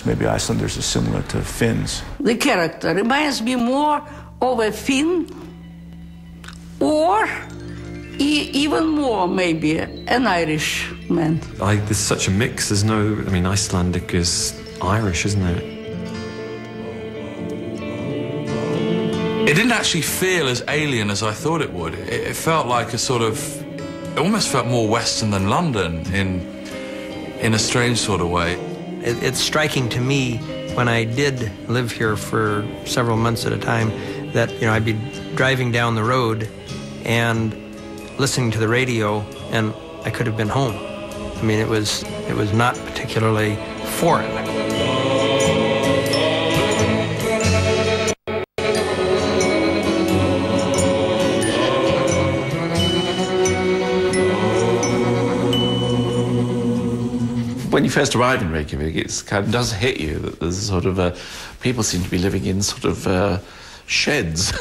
So maybe Icelanders are similar to Finns. The character reminds me more of a Finn, or even more maybe an Irishman. There's such a mix. There's no, I mean, Icelandic is Irish, isn't it? It didn't actually feel as alien as I thought it would. It felt like a sort of, it almost felt more Western than London in a strange sort of way. It's striking to me when I did live here for several months at a time that, you know, I'd be driving down the road and listening to the radio, and I could have been home. I mean, it was not particularly foreign. When you first arrive in Reykjavik, it kind of does hit you that there's sort of people seem to be living in sort of sheds.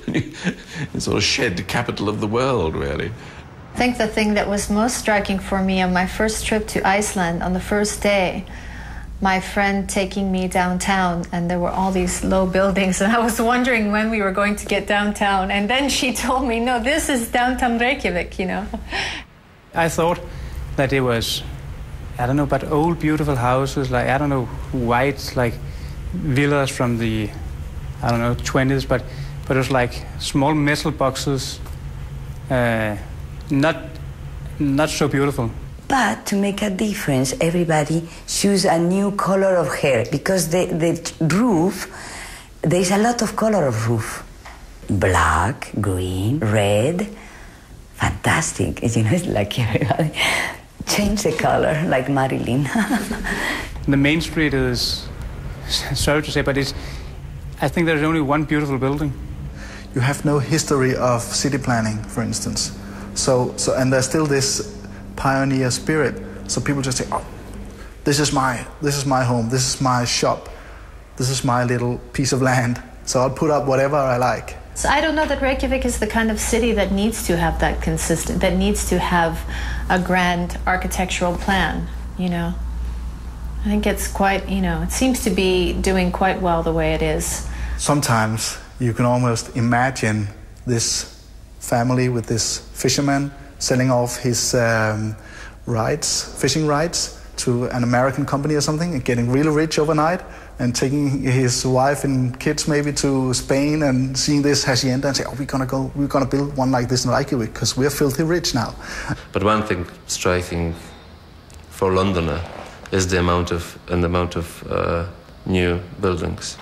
It's sort of shed capital of the world, really. I think the thing that was most striking for me on my first trip to Iceland, on the first day, my friend taking me downtown, and there were all these low buildings, and I was wondering when we were going to get downtown, and then she told me, no, this is downtown Reykjavik, you know. I thought that it was, I don't know, but old beautiful houses, like, I don't know, white, like villas from the, I don't know, 20s, but it was like small metal boxes, not so beautiful. But to make a difference, everybody choose a new color of hair, because the roof, there's a lot of color of roof. Black, green, red, fantastic. You know, it's like everybody change the color, like Marilyn. The main street is, sorry to say, but I think there's only one beautiful building. You have no history of city planning, for instance. So and there's still this pioneer spirit. So people just say, oh, this is my home, this is my shop, this is my little piece of land. So I'll put up whatever I like. So I don't know that Reykjavik is the kind of city that needs to have that consistent, that needs to have a grand architectural plan, you know. I think it's quite, you know, it seems to be doing quite well the way it is. Sometimes you can almost imagine this family with this fisherman selling off his fishing rights to an American company or something and getting really rich overnight and taking his wife and kids maybe to Spain and seeing this hacienda and say, oh, we're gonna build one like this in Reykjavik because we're filthy rich now. But one thing striking for a Londoner is the amount of new buildings.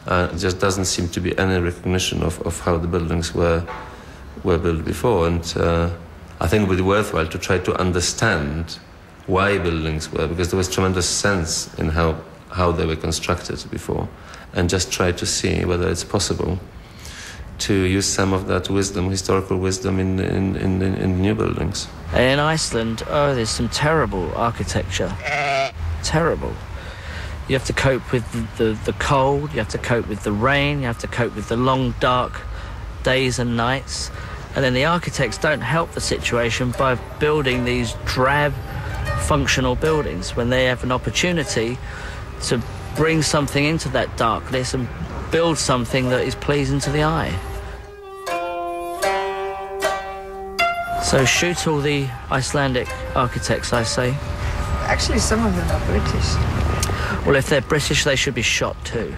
It just doesn't seem to be any recognition of how the buildings were built before, and I think it would be worthwhile to try to understand why buildings were, because there was tremendous sense in how they were constructed before, and just try to see whether it's possible to use some of that wisdom, historical wisdom, in new buildings. In Iceland, there's some terrible architecture. Terrible. You have to cope with the cold, you have to cope with the rain, you have to cope with the long, dark days and nights. And then the architects don't help the situation by building these drab, functional buildings when they have an opportunity to bring something into that darkness and build something that is pleasing to the eye. So shoot all the Icelandic architects, I say. Actually, some of them are British. Well, if they're British, they should be shot too.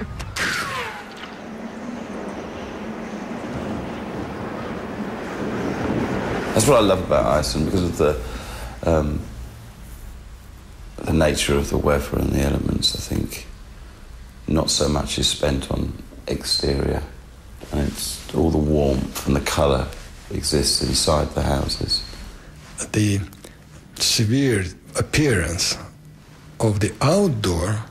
That's what I love about Iceland, because of the nature of the weather and the elements. I think not so much is spent on exterior, and it's all the warmth and the colour exists inside the houses. The severe appearance of the outdoor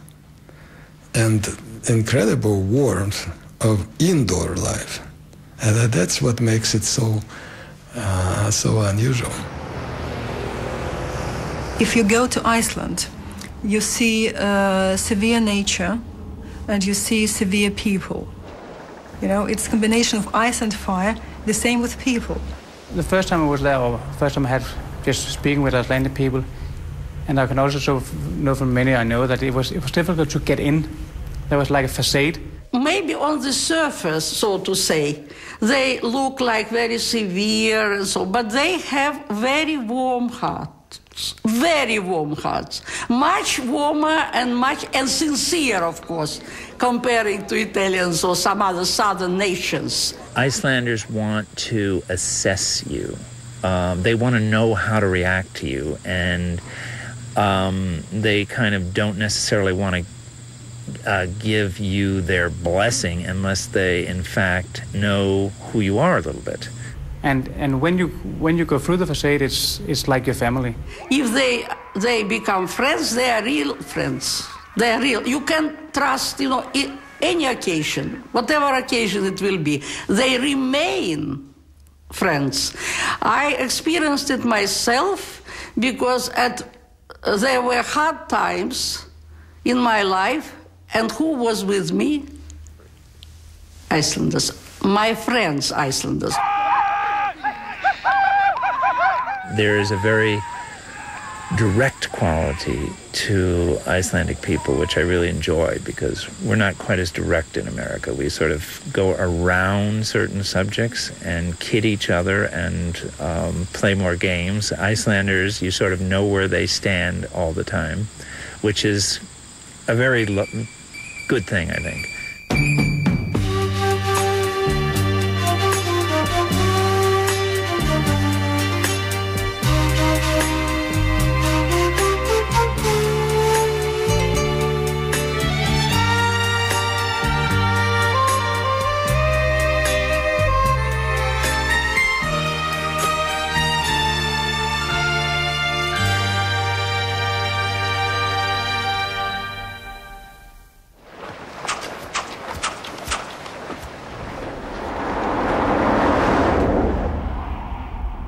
and incredible warmth of indoor life, and that's what makes it so unusual. If you go to Iceland, you see severe nature and you see severe people. You know, it's a combination of ice and fire, the same with people. The first time I was there, or first time I had just speaking with Icelandic people, And I can also know from many I know that it was difficult to get in. There was like a facade. Maybe on the surface, so to say, they look like very severe and so, but they have very warm hearts, much warmer and sincere, of course, comparing to Italians or some other southern nations. Icelanders want to assess you. They want to know how to react to you, and they kind of don't necessarily want to give you their blessing unless they, in fact, know who you are a little bit. And when you go through the facade, it's like your family. If they become friends, they are real friends. They are real. You can trust, any occasion, whatever occasion it will be. They remain friends. I experienced it myself because there were hard times in my life. And who was with me? Icelanders. My friends, Icelanders. There is a very direct quality to Icelandic people, which I really enjoy, because we're not quite as direct in America. We sort of go around certain subjects and kid each other and play more games. Icelanders, you sort of know where they stand all the time, which is a very good thing, I think.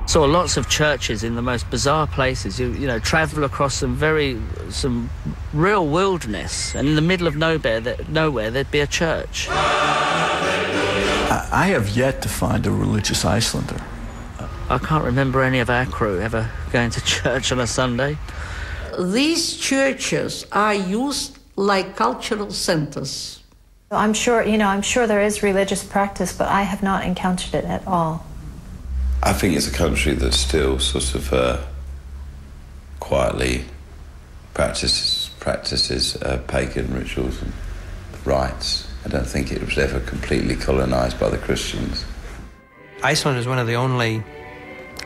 Saw lots of churches in the most bizarre places. You travel across some real wilderness, and in the middle of nowhere there'd be a church. I have yet to find a religious Icelander. I can't remember any of our crew ever going to church on a Sunday. These churches are used like cultural centers. I'm sure there is religious practice, but I have not encountered it at all. I think it's a country that still sort of quietly practices pagan rituals and rites. I don't think it was ever completely colonized by the Christians. Iceland is one of the only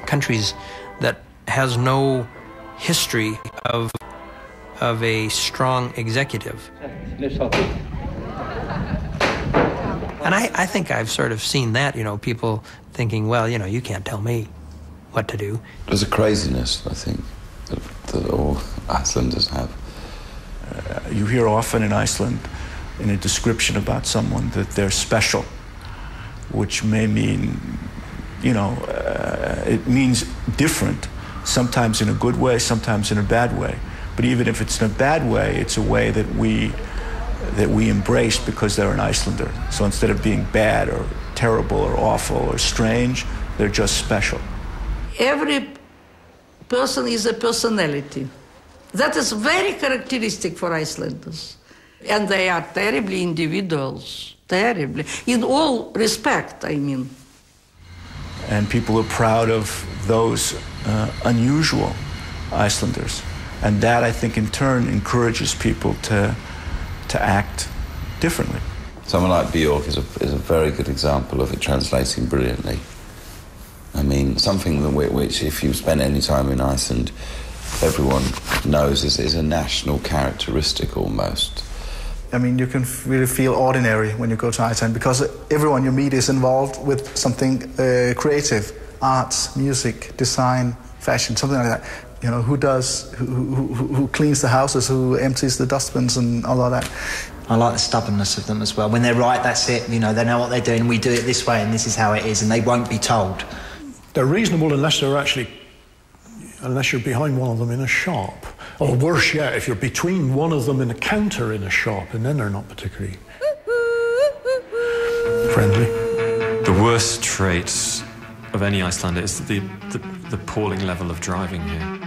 countries that has no history of a strong executive. And I think I've sort of seen that, people thinking, well, you can't tell me what to do. There's a craziness, I think, that all Icelanders have. You hear often in Iceland, in a description about someone, that they're special, which may mean, it means different, sometimes in a good way, sometimes in a bad way. But even if it's in a bad way, it's a way that we embrace because they're an Icelander. So instead of being bad or terrible or awful or strange, they're just special. Every person is a personality. That is very characteristic for Icelanders. And they are terribly individuals, terribly, in all respect, I mean. And people are proud of those unusual Icelanders. And that, I think, in turn encourages people to act differently. Someone like Billock is a very good example of it translating brilliantly. I mean, something which, if you've spent any time in Iceland, everyone knows is a national characteristic almost. I mean, you can really feel ordinary when you go to Iceland because everyone you meet is involved with something creative, arts, music, design, fashion, something like that. Who cleans the houses, who empties the dustbins and all of that. I like the stubbornness of them as well. When they're right, that's it. They know what they're doing. We do it this way, and this is how it is, and they won't be told. They're reasonable unless you're behind one of them in a shop. Or worse yet, if you're between one of them in a counter in a shop, and then they're not particularly friendly. The worst traits of any Icelander is the appalling level of driving here.